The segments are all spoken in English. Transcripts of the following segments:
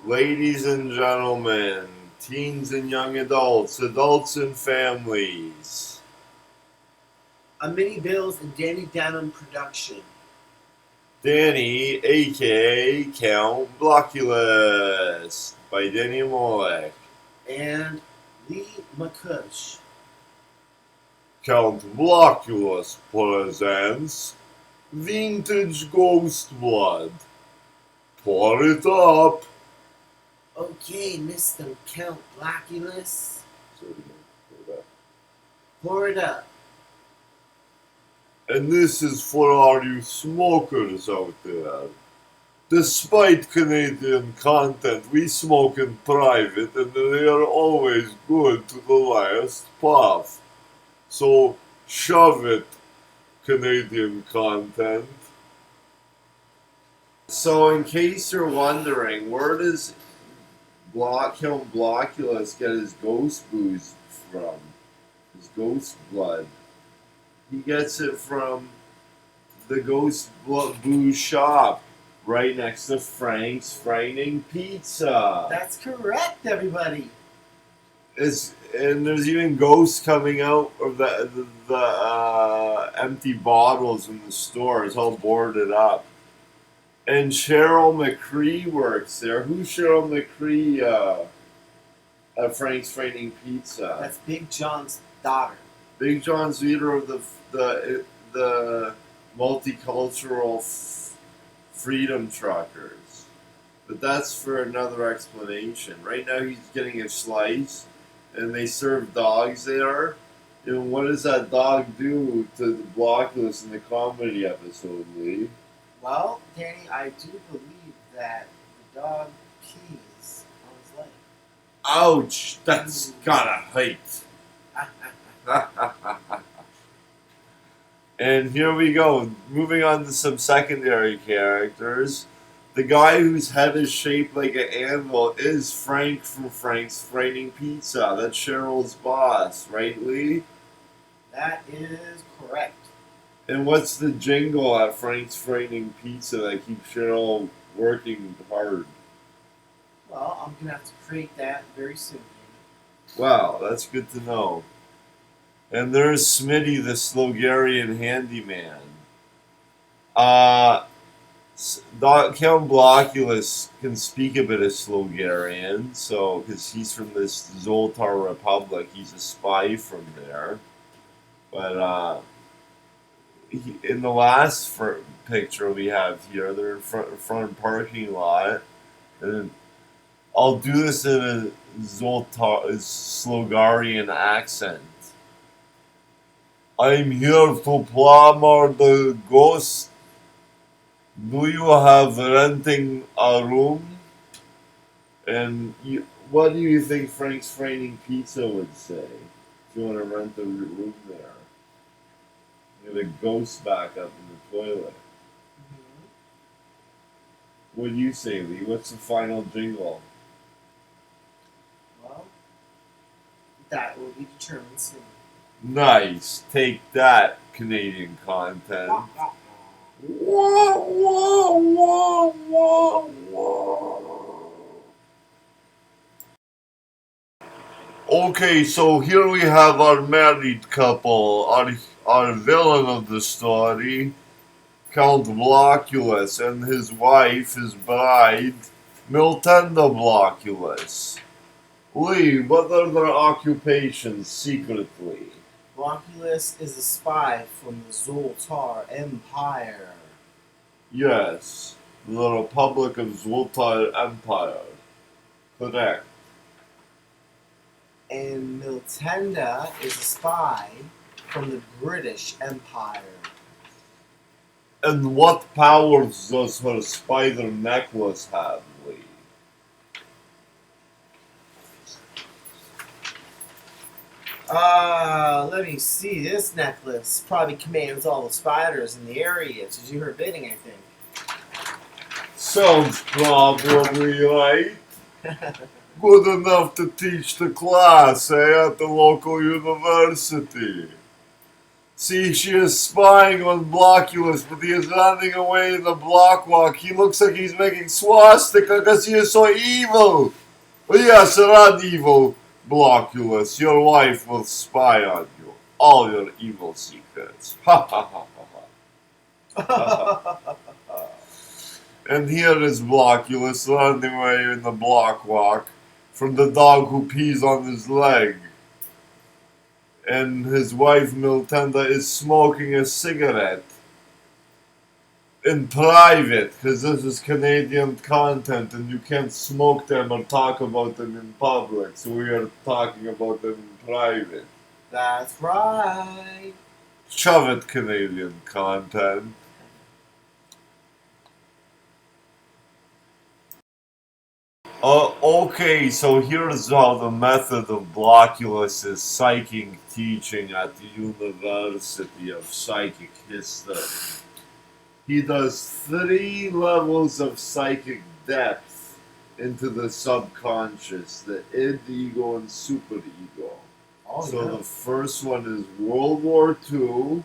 Ladies and gentlemen, teens and young adults, adults and families, A Mini Bills and Danny Denham production. Danny, aka Count Blokulous, by Danny Molek. And Lee McCush. Count Blokulous presents Vintage Ghost Blood. Pour it up. Okay, Mr. Count Blokulous. Pour it up. And this is for all you smokers out there. Despite Canadian content, we smoke in private and they are always good to the last puff. So shove it, Canadian content. So in case you're wondering, where does Count Blokulous get his ghost booze from? His ghost blood. He gets it from the Ghost Booze shop right next to Frank's Frightening Pizza. That's correct, everybody. And there's even ghosts coming out of the empty bottles in the store. It's all boarded up. And Cheryl McCree works there. Who's Cheryl McCree at Frank's Frightening Pizza? That's Big John's daughter. Big John's leader of the multicultural freedom truckers. But that's for another explanation. Right now he's getting a slice, and they serve dogs there. And what does that dog do to the Blokulous in the comedy episode, Lee? Well, Danny, I do believe that the dog pees on his leg. Ouch! That's gotta hurt. And here we go. Moving on to some secondary characters. The guy whose head is shaped like an anvil is Frank from Frank's Frightening Pizza. That's Cheryl's boss, right, Lee? That is correct. And what's the jingle at Frank's Frightening Pizza that keeps Cheryl working hard? Well, I'm going to have to create that very soon. Wow, that's good to know. And there's Smitty, the Slogarian handyman. Count Blokulous can speak a bit of Slogarian, so because he's from this Zoltar Republic, he's a spy from there. But in the last picture we have here, they're in front parking lot, and I'll do this in a Slogarian accent. I'm here to plumber the ghost. Do you have renting a room? And what do you think Frank's Frightening Pizza would say if you want to rent a room there? You have a ghost back up in the toilet. Mm-hmm. What do you say, Lee? What's the final jingle? Well, that will be determined soon. Nice. Take that, Canadian content. Wah, wah, wah, wah, wah. Okay, so here we have our married couple, our villain of the story, Count Blokulous, and his wife, his bride, Miltenda Blokulous. Lee, what are their occupations secretly? Blokulous is a spy from the Zoltar Empire. Yes, the Republic of Zoltar Empire. Correct. And Miltenda is a spy from the British Empire. And what powers does her spider necklace have, Lee? Let me see. This necklace probably commands all the spiders in the area to do her bidding, I think. Sounds probably right. Good enough to teach the class, at the local university. See, she is spying on Blokulous, but he is running away in the block walk. He looks like he's making swastika because he is so evil. Well, yes, run, evil Blokulous. Your wife will spy on you. All your evil secrets. Ha ha ha ha ha. And here is Blokulous running away in the block walk from the dog who pees on his leg. And his wife Miltenda is smoking a cigarette in private, because this is Canadian content and you can't smoke them or talk about them in public, so we are talking about them in private. That's right. Shove it, Canadian content. Okay, so here's how the method of Blokulous' psychic teaching at the University of Psychic History. He does 3 levels of psychic depth into the subconscious, the id, ego, and superego. Oh, So yeah. the first one is World War II.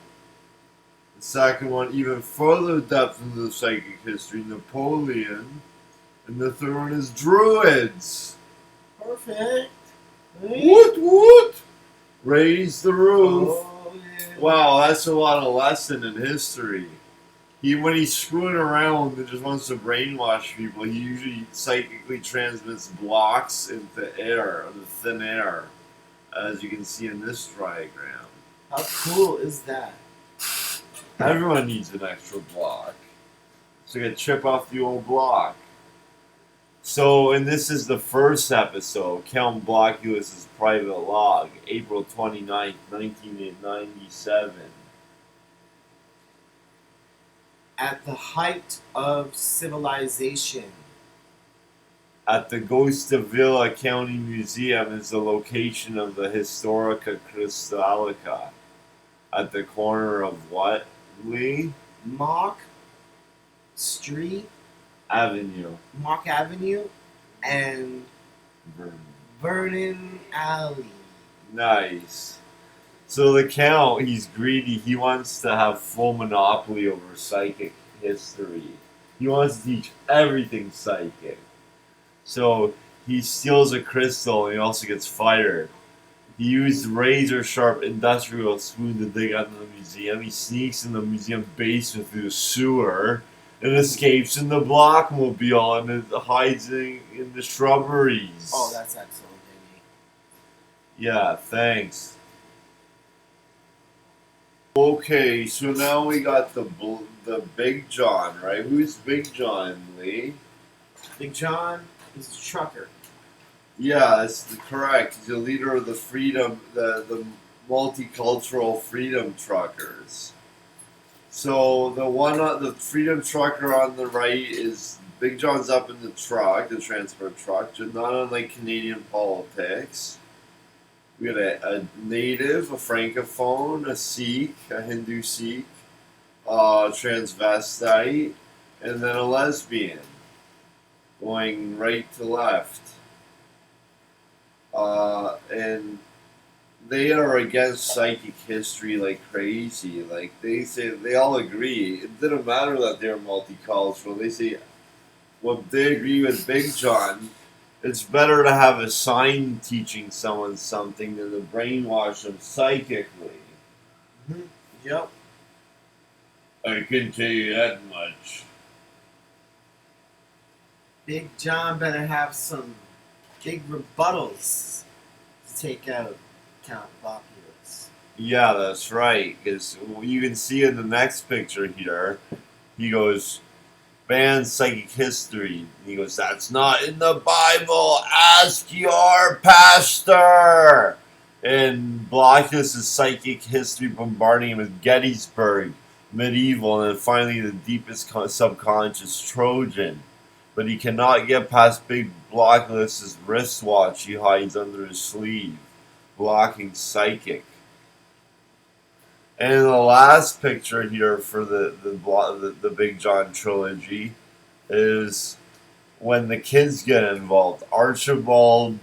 The second one, even further depth into the psychic history, Napoleon. And the third one is Druids. Perfect. Woot woot! Raise the roof. Oh, yeah. Wow, that's a lot of lesson in history. When he's screwing around and just wants to brainwash people, he usually psychically transmits blocks into air, into thin air, as you can see in this diagram. How cool is that? Everyone needs an extra block. So you gotta chip off the old block. So, and this is the first episode, Count Blokulous' private log, April 29th, 1997. At the height of civilization. At the Gustavilla County Museum is the location of the Historica Crystallica. At the corner of what, Lee? Mock Street, Avenue. Mock Avenue, and Vernon. Vernon Alley. Nice. So the Count, he's greedy. He wants to have full monopoly over psychic history. He wants to teach everything psychic. So he steals a crystal and he also gets fired. He used razor-sharp industrial spoon to dig out of the museum. He sneaks in the museum basement through the sewer and escapes in the blockmobile and hides in the shrubberies. Oh, that's excellent, baby. Yeah, thanks. Okay, so now we got the Big John, right? Who's Big John, Lee? Big John is a trucker. Yeah, that's correct. He's the leader of the the multicultural freedom truckers. So the freedom trucker on the right is Big John's up in the truck, the transport truck, not unlike Canadian politics. We got a native, a francophone, a Sikh, a Hindu Sikh, transvestite, and then a lesbian, going right to left. And they are against psychic history like crazy. Like they all agree. It didn't matter that they're multicultural. They say, well, they agree with Big John. It's better to have a sign teaching someone something than to brainwash them psychically. Mm-hmm. Yep. I can tell you that much. Big John better have some big rebuttals to take out Count Blokulous. Yeah, that's right. Because you can see in the next picture here, he goes, ban psychic history. And he goes, that's not in the Bible. Ask your pastor. And Blokulous' psychic history bombarding him with Gettysburg, medieval, and then finally the deepest subconscious Trojan. But he cannot get past Big Blokulous' wristwatch he hides under his sleeve, blocking psychic. And the last picture here for the Big John trilogy is when the kids get involved. Archibald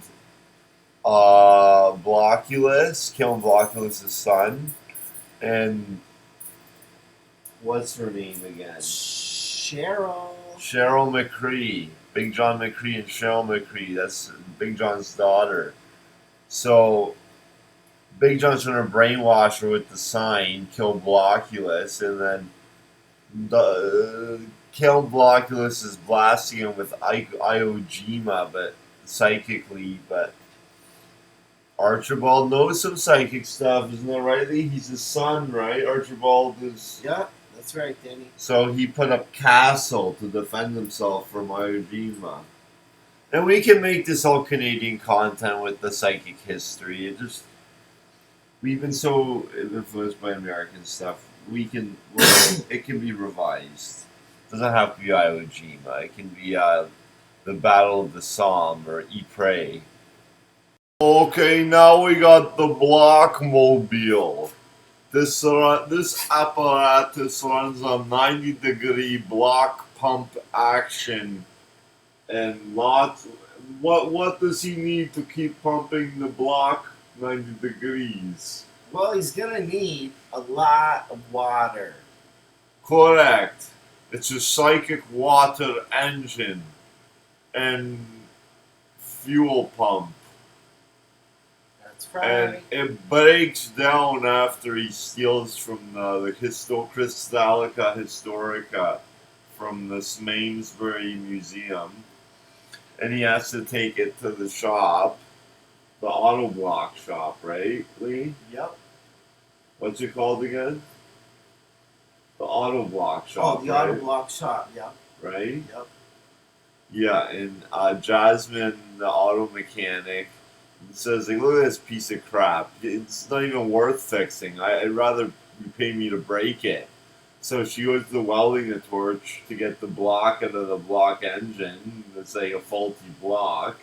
Blokulous, Count Blokulous' son, and what's her name again? Cheryl. Cheryl McCree. Big John McCree and Cheryl McCree. That's Big John's daughter. So Big John's trying to brainwash her with the sign, kill Blokulous, and then kill Blokulous is blasting him with Iojima, but psychically, but Archibald knows some psychic stuff, isn't that right, Lee? He's his son, right? Archibald is. Yeah, that's right, Danny. So he put up Castle to defend himself from Iojima. And we can make this all Canadian content with the psychic history. We've been so influenced by American stuff. It can be revised. It doesn't have to be Iojima. It can be the Battle of the Somme or Ypres. Okay, now we got the Blockmobile. This apparatus runs a 90-degree block pump action, and what does he need to keep pumping the block 90 degrees? Well, he's gonna need a lot of water. Correct. It's a psychic water engine and fuel pump. That's right. And it breaks down after he steals from the Crystallica Historica from the Smainsbury Museum. And he has to take it to the shop, the auto block shop, right, Lee? Yep. What's it called again? The auto block shop. Oh, the auto block shop, yep. Right? Yep. Yeah, and Jasmine, the auto mechanic, says, like, look at this piece of crap. It's not even worth fixing. I'd rather you pay me to break it. So she goes to welding the torch to get the block out of the block engine. It's like a faulty block.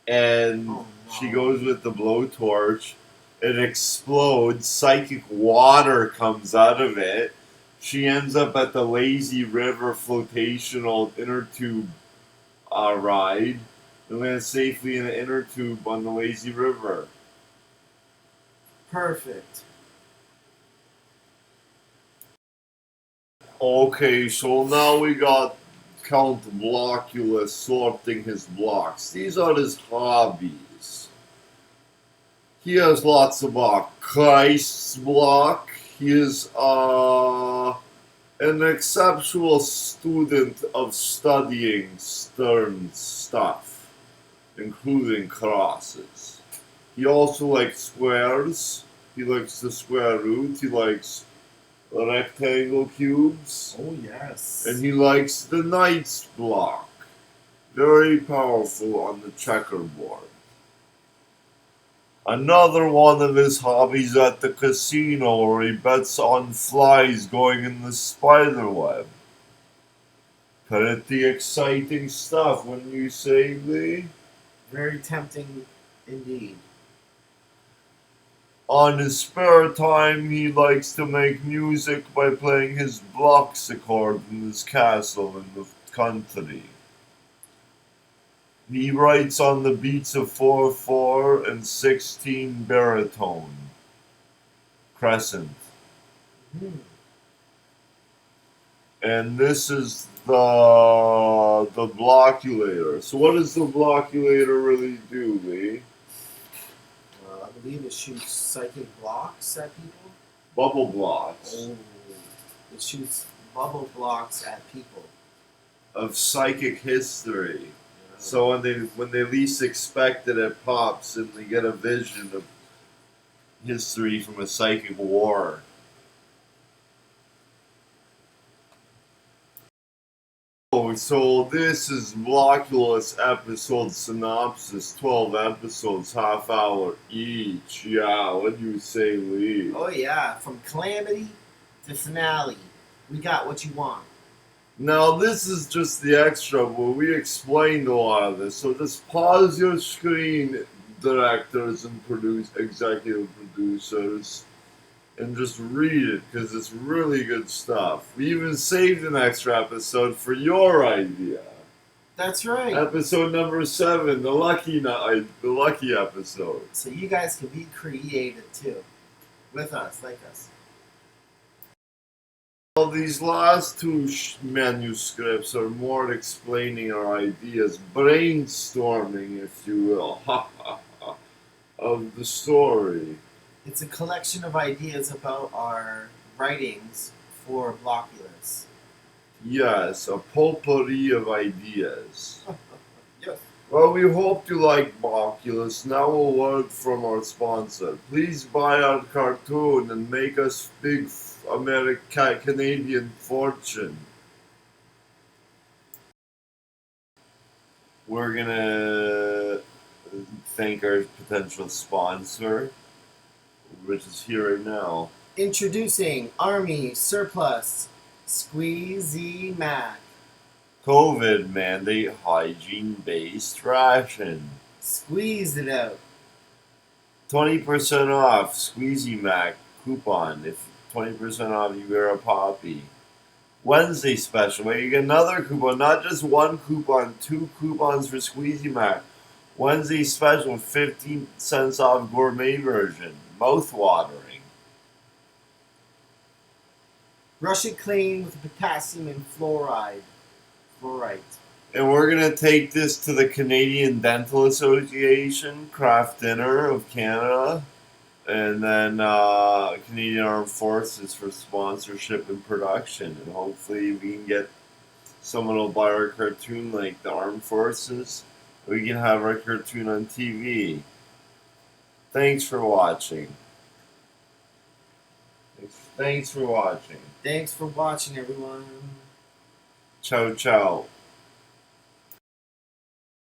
And she goes with the blowtorch. It explodes. Psychic water comes out of it. She ends up at the Lazy River flotational inner tube ride. And lands safely in the inner tube on the Lazy River. Perfect. Okay, so now we got Count Blokulous sorting his blocks. These are his hobbies. He has lots of Christ's block. He is an exceptional student of studying stern stuff, including crosses. He also likes squares. He likes the square root. He likes rectangle cubes. Oh, yes. And he likes the knight's block. Very powerful on the checkerboard. Another one of his hobbies at the casino where he bets on flies going in the spider web. Pretty exciting stuff, wouldn't you say, Lee? Very tempting indeed. On his spare time, he likes to make music by playing his Bloxaccord in his castle in the country. He writes on the beats of 4/4 and 16 baritone. Crescent. And this is the Blokulator. So what does the Blokulator really do, Lee? I believe it shoots psychic blocks at people. Bubble blocks. Oh, it shoots bubble blocks at people. Of psychic history. So when they least expect it, it pops and they get a vision of history from a psychic war. Oh, so this is Blokulous episode synopsis, 12 episodes, half hour each. Yeah, what do you say, Lee? Oh yeah, from calamity to finale, we got what you want. Now, this is just the extra where we explained a lot of this, so just pause your screen, directors and executive producers, and just read it, because it's really good stuff. We even saved an extra episode for your idea. That's right. Episode number 7, the lucky episode. So you guys can be creative too. with us, like us. Well, these last two manuscripts are more explaining our ideas, brainstorming, if you will, of the story. It's a collection of ideas about our writings for Blokulous. Yes, a potpourri of ideas. Yes. Well, we hope you like Blokulous. Now a word from our sponsor. Please buy our cartoon and make us big Canadian fortune. We're gonna thank our potential sponsor, which is here right now. Introducing Army Surplus Squeezy Mac. COVID mandate hygiene-based ration. Squeeze it out. 20% off Squeezy Mac coupon. If 20% off, you wear a poppy. Wednesday special, where you get another coupon, not just one coupon, 2 coupons for Squeezy Mac. Wednesday special, 15 cents off gourmet version. Mouth watering. Brush it clean with potassium and fluoride. Fluorite. And we're going to take this to the Canadian Dental Association, Craft Dinner of Canada, and then Canadian Armed Forces for sponsorship and production. And hopefully we can get someone will buy our cartoon like the Armed Forces. We can have our cartoon on TV. Thanks for watching. Thanks for watching. Thanks for watching, everyone. Ciao, ciao.